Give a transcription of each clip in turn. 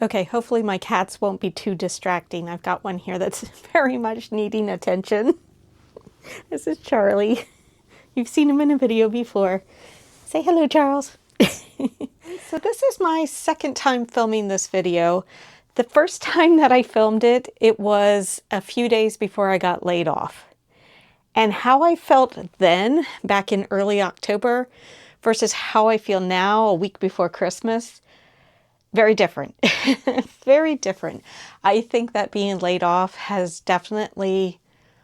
Okay, hopefully my cats won't be too distracting. I've got one here that's very much needing attention. This is Charlie. You've seen him in a video before. Say hello, Charles. So this is my second time filming this video. The first time that I filmed it, it was a few days before I got laid off. And how I felt then, back in early October, versus how I feel now, a week before Christmas, very different. Very different. I think that being laid off has definitely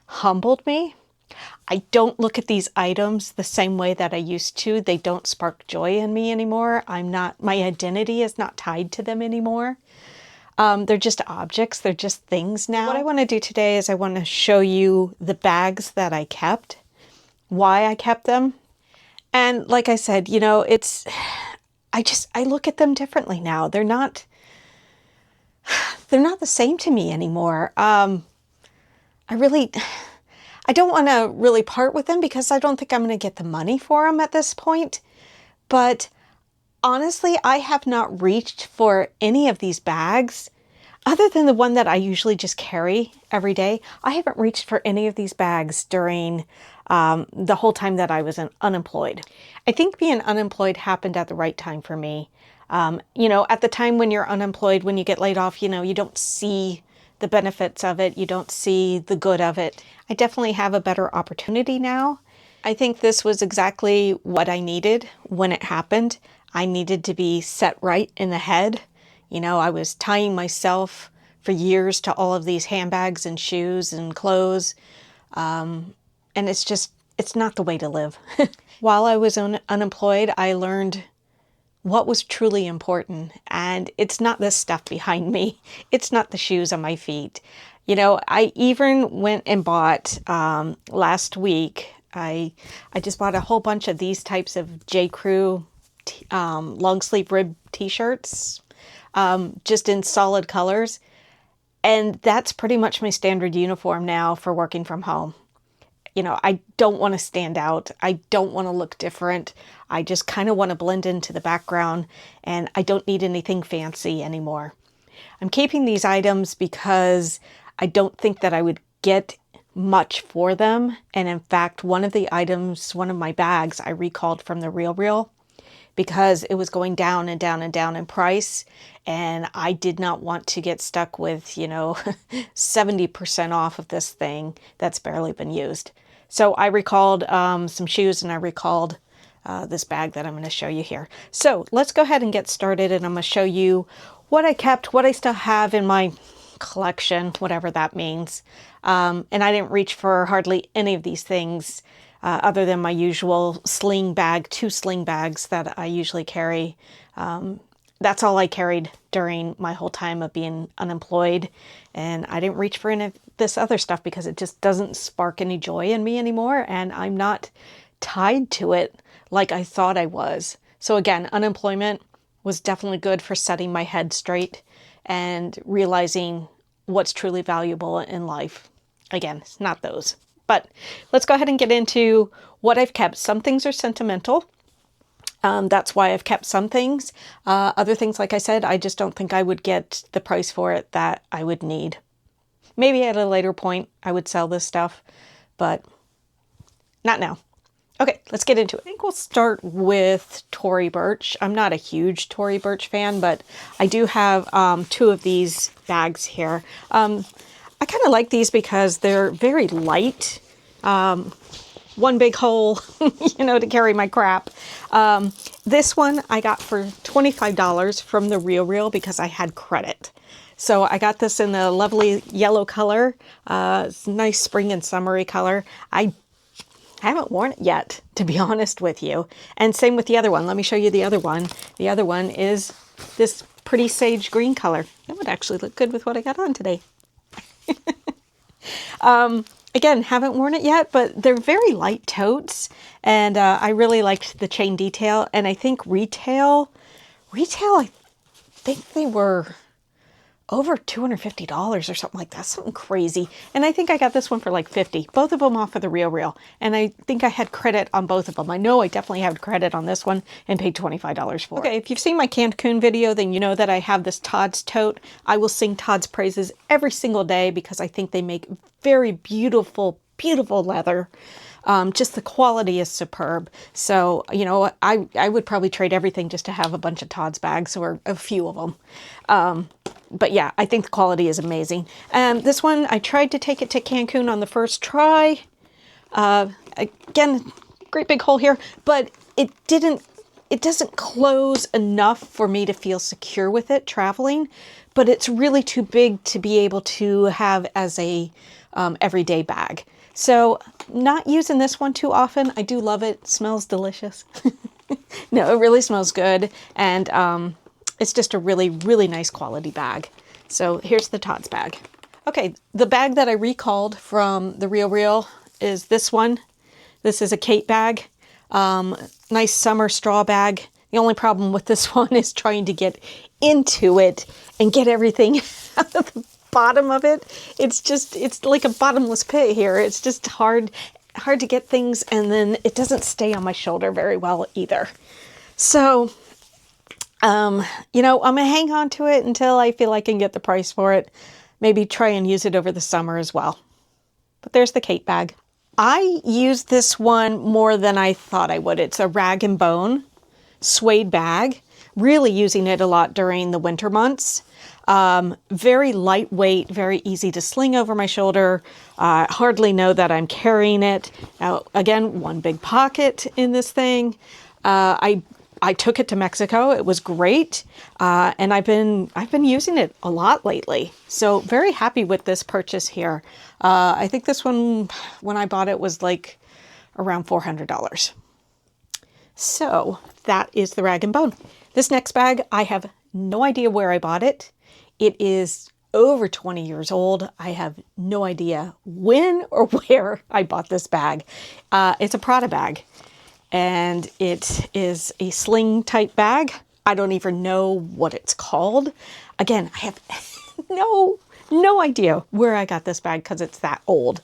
humbled me. I don't look at these items the same way that I used to. They don't spark joy in me anymore. My identity is not tied to them anymore. They're just objects. They're just things now. What I want to do today is I want to show you the bags that I kept, why I kept them. And like I said, you know, I look at them differently now. They're not the same to me anymore. I don't want to really part with them because I don't think I'm going to get the money for them at this point. But honestly, I have not reached for any of these bags other than the one that I usually just carry every day. I haven't reached for any of these bags during the whole time that I was unemployed. I think being unemployed happened at the right time for me. You know, at the time when you're unemployed, when you get laid off, you know, you don't see the benefits of it. You don't see the good of it. I definitely have a better opportunity now. I think this was exactly what I needed when it happened. I needed to be set right in the head. You know, I was tying myself for years to all of these handbags and shoes and clothes. And it's not the way to live. While I was unemployed, I learned what was truly important. And it's not this stuff behind me. It's not the shoes on my feet. You know, I even went and bought, last week, I just bought a whole bunch of these types of J. Crew long sleeve rib t-shirts, just in solid colors. And that's pretty much my standard uniform now for working from home. You know, I don't want to stand out. I don't want to look different. I just kind of want to blend into the background, and I don't need anything fancy anymore. I'm keeping these items because I don't think that I would get much for them. And in fact, one of my bags, I recalled from the RealReal because it was going down and down and down in price. And I did not want to get stuck with, you know, 70% off of this thing that's barely been used. So I recalled some shoes, and I recalled this bag that I'm going to show you here. So let's go ahead and get started, and I'm going to show you what I kept, what I still have in my collection, whatever that means. And I didn't reach for hardly any of these things other than my usual sling bag, 2 sling bags that I usually carry. That's all I carried during my whole time of being unemployed. And I didn't reach for any of this other stuff because it just doesn't spark any joy in me anymore. And I'm not tied to it like I thought I was. So again, unemployment was definitely good for setting my head straight and realizing what's truly valuable in life. Again, it's not those. But let's go ahead and get into what I've kept. Some things are sentimental. That's why I've kept some things. Other things, like I said, I just don't think I would get the price for it that I would need. Maybe at a later point I would sell this stuff, but not now. Okay, let's get into it. I think we'll start with Tory Burch. I'm not a huge Tory Burch fan, but I do have 2 of these bags here. I kind of like these because they're very light. One big hole, you know, to carry my crap. This one I got for $25 from the RealReal because I had credit. So I got this in the lovely yellow color. It's a nice spring and summery color. I haven't worn it yet, to be honest with you. And same with the other one. Let me show you the other one. The other one is this pretty sage green color. It would actually look good with what I got on today. Again, haven't worn it yet, but they're very light totes. And I really liked the chain detail. And I think retail, I think they were over $250 or something like that, something crazy. And I think I got this one for like 50, both of them off of the Real. And I think I had credit on both of them. I know I definitely had credit on this one and paid $25 for it. Okay, if you've seen my Cancun video, then you know that I have this Todd's tote. I will sing Todd's praises every single day because I think they make very beautiful, beautiful leather. Just the quality is superb. So, you know, I would probably trade everything just to have a bunch of Todd's bags or a few of them. But yeah, I think the quality is amazing. This one, I tried to take it to Cancun on the first try. Again, great big hole here, but it doesn't close enough for me to feel secure with it traveling, but it's really too big to be able to have as a everyday bag. So not using this one too often. I do love it. It smells delicious. No, it really smells good. And it's just a really, really nice quality bag. So here's the Todd's bag. Okay, the bag that I recalled from the Real is this one. This is a Kate bag. Nice summer straw bag. The only problem with this one is trying to get into it and get everything out of the bottom of it. It's like a bottomless pit here. It's just hard to get things, and then it doesn't stay on my shoulder very well either. So, you know, I'm gonna hang on to it until I feel I can get the price for it. Maybe try and use it over the summer as well. But there's the Kate bag. I used this one more than I thought I would. It's a rag and bone suede bag. Really using it a lot during the winter months. Very lightweight, very easy to sling over my shoulder. Hardly know that I'm carrying it. Now, again, one big pocket in this thing. I took it to Mexico. It was great. And I've been using it a lot lately. So very happy with this purchase here. I think this one, when I bought it, was like around $400. So that is the rag and bone. This next bag, I have no idea where I bought it. It is over 20 years old. I have no idea when or where I bought this bag. It's a Prada bag, and it is a sling type bag. I don't even know what it's called. Again, I have no idea where I got this bag because it's that old.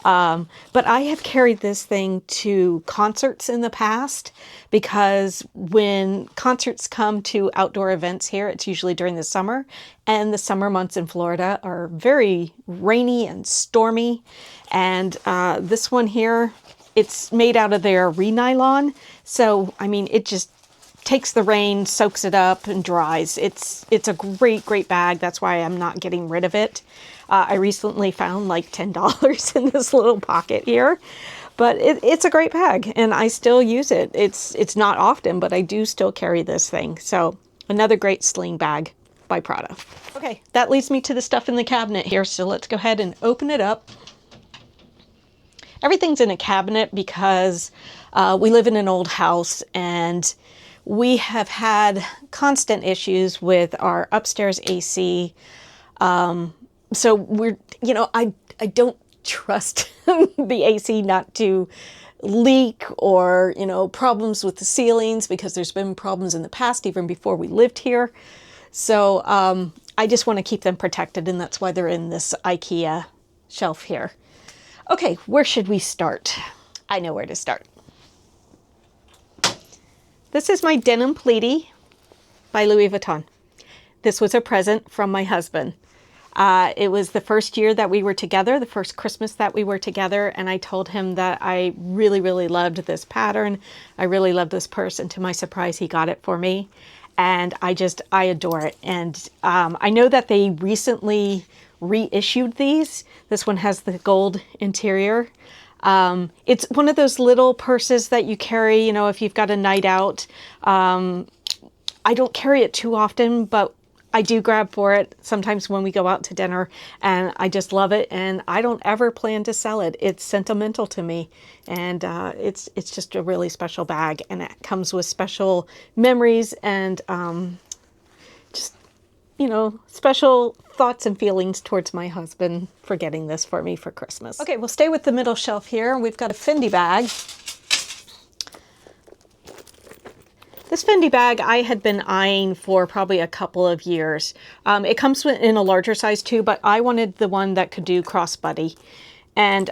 But I have carried this thing to concerts in the past because when concerts come to outdoor events here, it's usually during the summer, and the summer months in Florida are very rainy and stormy. And this one here, it's made out of their re-nylon. So, I mean, it just takes the rain, soaks it up, and dries. It's a great bag. That's why I'm not getting rid of it. I recently found like $10 in this little pocket here, but it's a great bag, and I still use it. It's not often, but I do still carry this thing. So another great sling bag by Prada. Okay, that leads me to the stuff in the cabinet here. So let's go ahead and open it up. Everything's in a cabinet because we live in an old house, and we have had constant issues with our upstairs AC. So we're, you know, I don't trust the AC not to leak, or, you know, problems with the ceilings, because there's been problems in the past, even before we lived here. So I just want to keep them protected, and that's why they're in this IKEA shelf here. Okay, where should we start? I know where to start. This is my denim pleaty by Louis Vuitton. This was a present from my husband. It was the first year that we were together, the first Christmas that we were together, and I told him that I really, really loved this pattern. I really loved this purse, and to my surprise, he got it for me. And I adore it. And I know that they recently reissued these. This one has the gold interior. It's one of those little purses that you carry, you know, if you've got a night out. I don't carry it too often, but I do grab for it sometimes when we go out to dinner, and I just love it, and I don't ever plan to sell it. It's sentimental to me, and it's just a really special bag, and it comes with special memories and just, you know, special thoughts and feelings towards my husband for getting this for me for Christmas. Okay, we'll stay with the middle shelf here. We've got a Fendi bag. This Fendi bag I had been eyeing for probably a couple of years. It comes in a larger size too, but I wanted the one that could do crossbody. And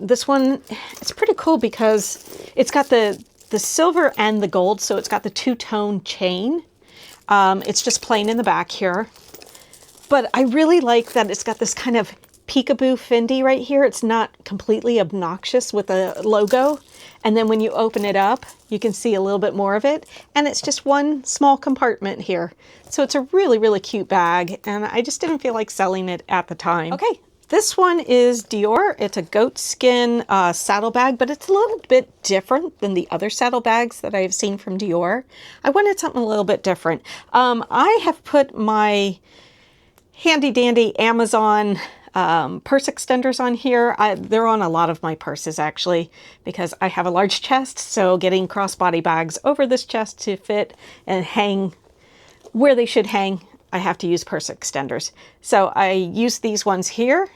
this one, it's pretty cool because it's got the silver and the gold, so it's got the two-tone chain. It's just plain in the back here. But I really like that it's got this kind of peekaboo Fendi right here. It's not completely obnoxious with a logo. And then when you open it up, you can see a little bit more of it. And it's just one small compartment here. So it's a really, really cute bag. And I just didn't feel like selling it at the time. Okay, this one is Dior. It's a goat skin saddle bag, but it's a little bit different than the other saddle bags that I've seen from Dior. I wanted something a little bit different. I have put my handy dandy Amazon purse extenders on here. They're on a lot of my purses actually, because I have a large chest, so getting crossbody bags over this chest to fit and hang where they should hang, I have to use purse extenders. So I use these ones here.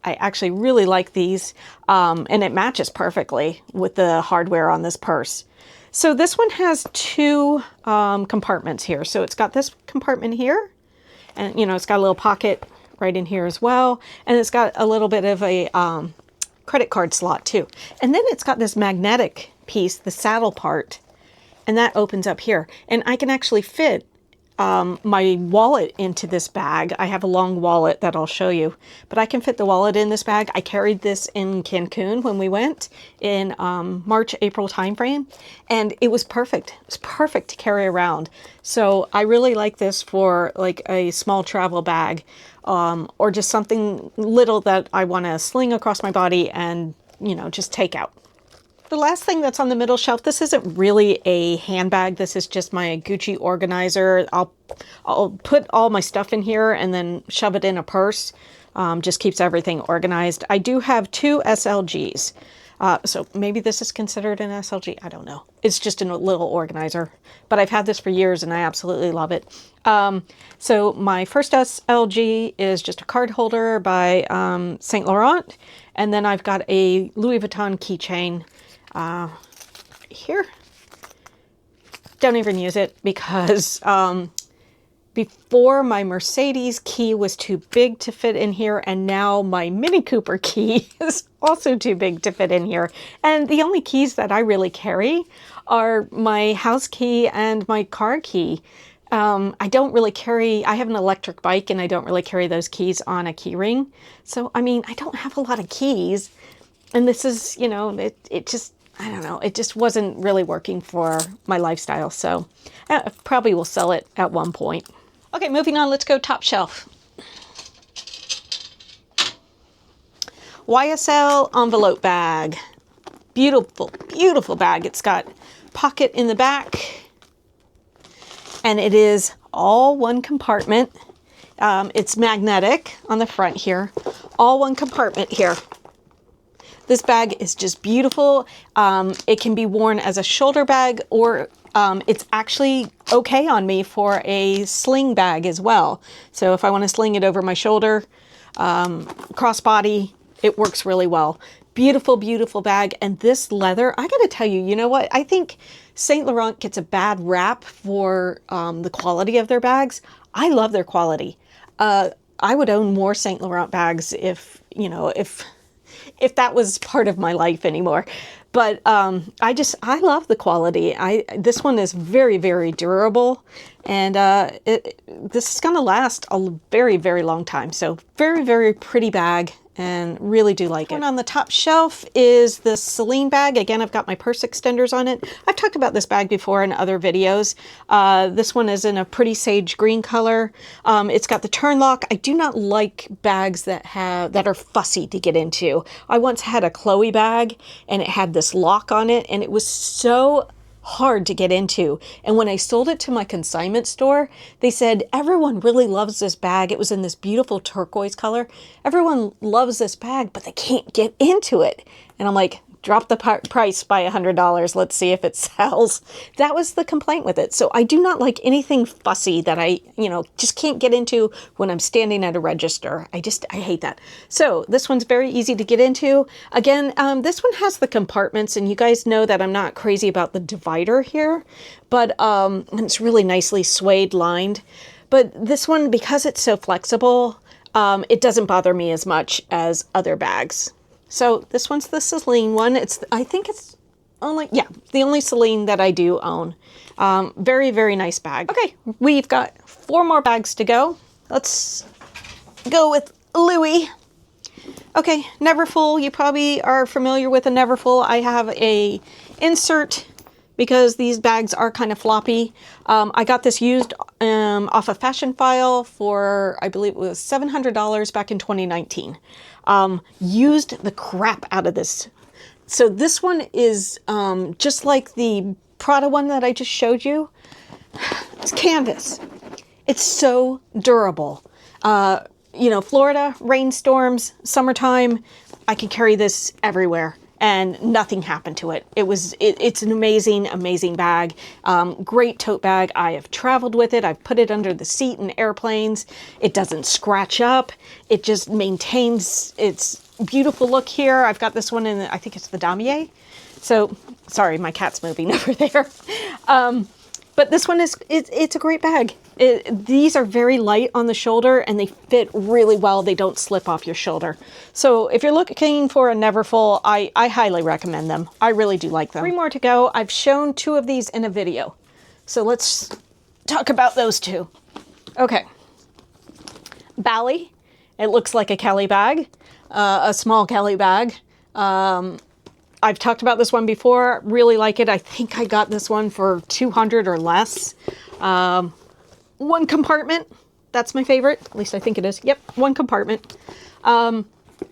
I actually really like these, and it matches perfectly with the hardware on this purse. So this one has two compartments here. So it's got this compartment here, and you know, it's got a little pocket right in here as well. And it's got a little bit of a credit card slot too. And then it's got this magnetic piece, the saddle part, and that opens up here. And I can actually fit my wallet into this bag. I have a long wallet that I'll show you, but I can fit the wallet in this bag. I carried this in Cancun when we went in March, April timeframe, and it was perfect. It was perfect to carry around. So I really like this for like a small travel bag, or just something little that I want to sling across my body and, you know, just take out. The last thing that's on the middle shelf, this isn't really a handbag. This is just my Gucci organizer. I'll put all my stuff in here and then shove it in a purse. Just keeps everything organized. I do have two SLGs. So maybe this is considered an SLG. I don't know. It's just a little organizer, but I've had this for years and I absolutely love it. So my first SLG is just a card holder by Saint Laurent. And then I've got a Louis Vuitton keychain here. Don't even use it because before my Mercedes key was too big to fit in here, and now my Mini Cooper key is also too big to fit in here. And the only keys that I really carry are my house key and my car key. I don't really carry, I have an electric bike and I don't really carry those keys on a key ring. So, I mean, I don't have a lot of keys, and this is, you know, it just, I don't know, it just wasn't really working for my lifestyle. So I probably will sell it at one point. Okay, moving on, let's go top shelf. YSL envelope bag. Beautiful, beautiful bag. It's got pocket in the back and it is all one compartment. It's magnetic on the front here, all one compartment here. This bag is just beautiful. It can be worn as a shoulder bag, or it's actually okay on me for a sling bag as well. So if I want to sling it over my shoulder, crossbody, it works really well. Beautiful, beautiful bag. And this leather, I got to tell you, you know what? I think Saint Laurent gets a bad rap for the quality of their bags. I love their quality. I would own more Saint Laurent bags if, you know, if that was part of my life anymore. But I love the quality. This one is very, very durable, and this is going to last a very, very long time. So very, very pretty bag, and really do like it. One on the top shelf is the Celine bag. Again, I've got my purse extenders on it. I've talked about this bag before in other videos. This one is in a pretty sage green color. It's got the turn lock. I do not like bags that are fussy to get into. I once had a Chloe bag and it had this lock on it, and it was so hard to get into. And when I sold it to my consignment store, they said, everyone really loves this bag. It was in this beautiful turquoise color. Everyone loves this bag, but they can't get into it. And I'm like, drop the price by $100. Let's see if it sells. That was the complaint with it. So I do not like anything fussy that I, just can't get into when I'm standing at a register. I hate that. So this one's very easy to get into. Again, this one has the compartments, and you guys know that I'm not crazy about the divider here, but it's really nicely suede lined. But this one, because it's so flexible, it doesn't bother me as much as other bags. So this one's the Celine one. I think it's only, yeah, the only Celine that I do own. Very, very nice bag. Okay, we've got 4 more bags to go. Let's go with Louis. Okay, Neverfull. You probably are familiar with a Neverfull. I have a insert because these bags are kind of floppy. I got this used off a Fashion File for, I believe it was $700 back in 2019. Used the crap out of this. So this one is just like the Prada one that I just showed you. It's canvas. It's so durable. Florida, rainstorms, summertime, I can carry this everywhere and nothing happened to it. It's an amazing, amazing bag. Great tote bag. I have traveled with it. I've put it under the seat in airplanes. It doesn't scratch up. It just maintains its beautiful look here. I've got this one in, I think it's the damier. So, sorry, my cat's moving over there. But this one it's a great bag. These are very light on the shoulder and they fit really well. They don't slip off your shoulder. So if you're looking for a Neverfull, I highly recommend them. I really do like them. 3 more to go. I've shown 2 of these in a video. So let's talk about those 2. Okay. Bali. It looks like a Kelly bag, a small Kelly bag. I've talked about this one before. Really like it. I think I got this one for $200 or less. 1 compartment. That's my favorite. At least I think it is. Yep, 1 compartment.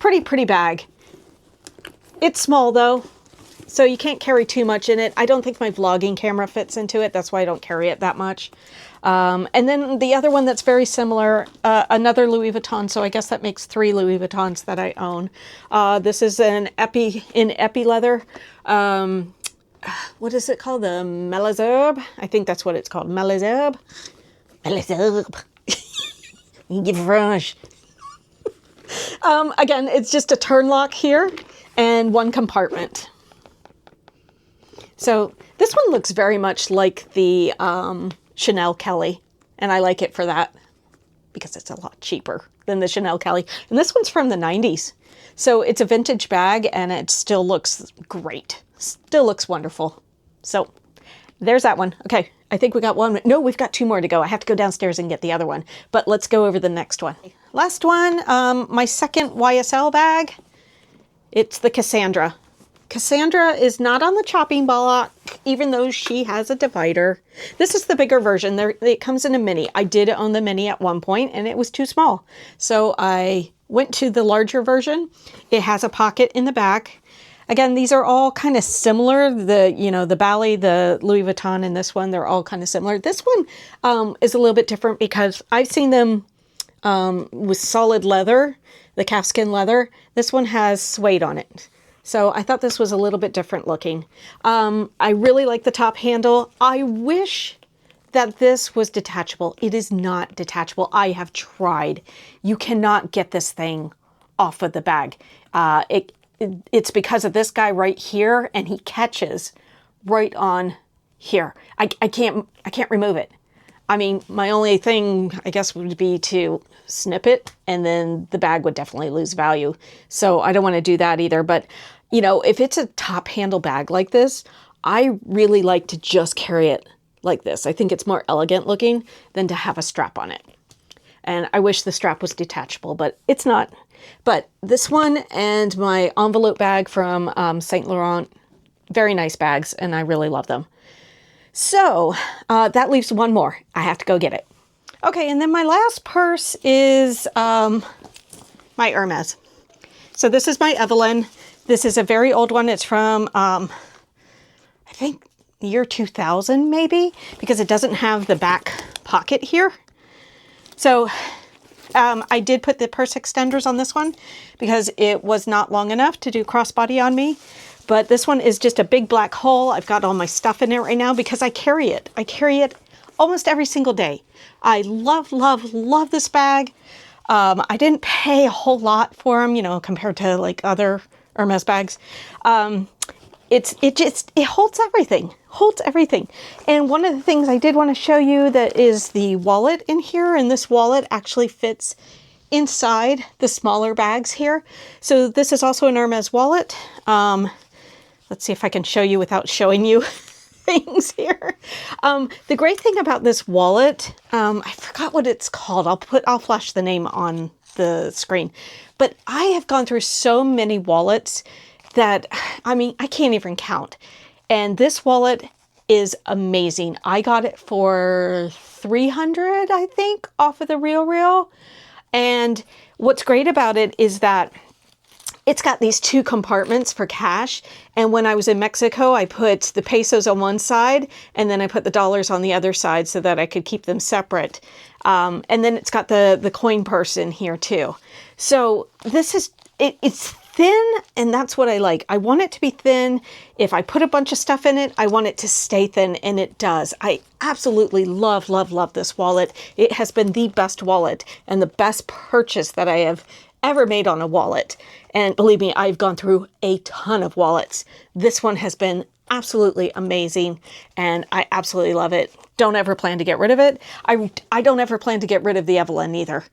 Pretty bag. It's small though, so you can't carry too much in it. I don't think my vlogging camera fits into it. That's why I don't carry it that much. And then the other one that's very similar, another Louis Vuitton. So I guess that makes 3 Louis Vuittons that I own. This is an epi leather. What is it called? The Malazerbe? I think that's what it's called. Malazerbe. Malazerbe. You give French. Again, it's just a turn lock here and 1 compartment. So this one looks very much like the Chanel Kelly, and I like it for that because it's a lot cheaper than the Chanel Kelly. And this one's from the 90s. So it's a vintage bag and it still looks great. Still looks wonderful. So there's that one. Okay, I think we got 1. No, we've got 2 more to go. I have to go downstairs and get the other one, but let's go over the next one. Last one, my second YSL bag. It's the Cassandra. Cassandra is not on the chopping block, even though she has a divider. This is the bigger version. It comes in a mini. I did own the mini at one point and it was too small. So I went to the larger version. It has a pocket in the back. Again, these are all kind of similar. The Bali, the Louis Vuitton, and this one, they're all kind of similar. This one is a little bit different because I've seen them with solid leather, the calfskin leather. This one has suede on it. So I thought this was a little bit different looking. I really like the top handle. I wish that this was detachable. It is not detachable. I have tried. You cannot get this thing off of the bag. It's because of this guy right here, and he catches right on here. I can't remove it. I mean, my only thing, I guess, would be to snip it, and then the bag would definitely lose value. So I don't want to do that either. But, if it's a top handle bag like this, I really like to just carry it like this. I think it's more elegant looking than to have a strap on it. And I wish the strap was detachable, but it's not. But this one and my envelope bag from Saint Laurent, very nice bags, and I really love them. So that leaves 1 more. I have to go get it. Okay, and then my last purse is my Hermes. So this is my Evelyn. This is a very old one. It's from, I think, the year 2000 maybe, because it doesn't have the back pocket here. So I did put the purse extenders on this one because it was not long enough to do crossbody on me. but this one is just a big black hole. I've got all my stuff in it right now because I carry it. I carry it almost every single day. I love, love, love this bag. I didn't pay a whole lot for them, you know, compared to like other Hermes bags. It holds everything, And one of the things I did want to show you that is the wallet in here, and this wallet actually fits inside the smaller bags here. So this is also an Hermes wallet. Let's see if I can show you without showing you things here. The great thing about this wallet, I forgot what it's called. I'll flash the name on the screen, but I have gone through so many wallets that, I mean, I can't even count. And this wallet is amazing. I got it for $300, I think, off of the RealReal. And what's great about it is that it's got these two compartments for cash. And when I was in Mexico, I put the pesos on one side and then I put the dollars on the other side so that I could keep them separate. And then it's got the coin purse in here too. So this is, it's thin, and that's what I like. I want it to be thin. If I put a bunch of stuff in it, I want it to stay thin, and it does. I absolutely love, love, love this wallet. It has been the best wallet and the best purchase that I have ever made on a wallet. And believe me, I've gone through a ton of wallets. This one has been absolutely amazing, and I absolutely love it. Don't ever plan to get rid of it. I don't ever plan to get rid of the Evelyn either.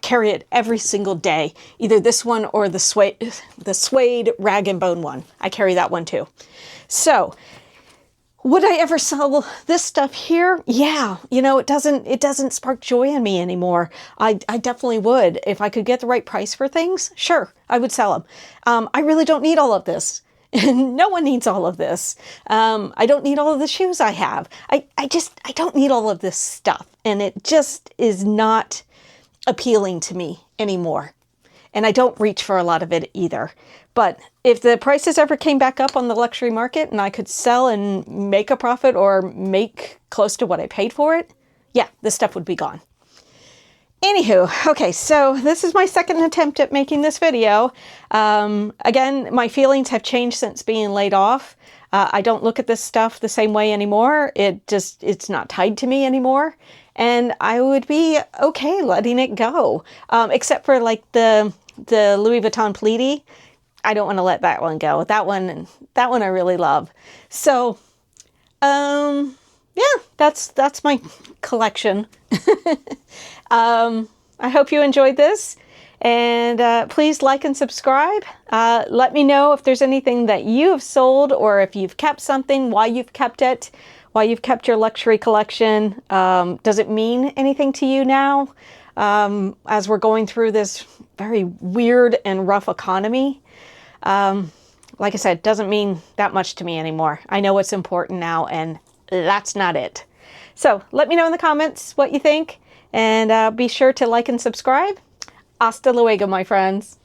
Carry it every single day, either this one or the suede rag and bone one. I carry that one too. So would I ever sell this stuff here? Yeah, you know, it doesn't spark joy in me anymore. I definitely would. If I could get the right price for things, sure, I would sell them. I really don't need all of this. No one needs all of this. I don't need all of the shoes I have. I don't need all of this stuff. And it just is not appealing to me anymore. And I don't reach for a lot of it either. But if the prices ever came back up on the luxury market and I could sell and make a profit or make close to what I paid for it, yeah, this stuff would be gone. Anywho, okay, so this is my second attempt at making this video. Again, my feelings have changed since being laid off. I don't look at this stuff the same way anymore. It's not tied to me anymore. And I would be okay letting it go. Except for like the Louis Vuitton Pleaty. I don't want to let that one go. That one I really love. So, yeah, that's my collection. I hope you enjoyed this, and please like and subscribe. Let me know if there's anything that you have sold, or if you've kept something, why you've kept it, why you've kept your luxury collection. Does it mean anything to you now, as we're going through this very weird and rough economy? Like I said, doesn't mean that much to me anymore. I know what's important now, and that's not it. So let me know in the comments what you think, and be sure to like and subscribe. Hasta luego, my friends.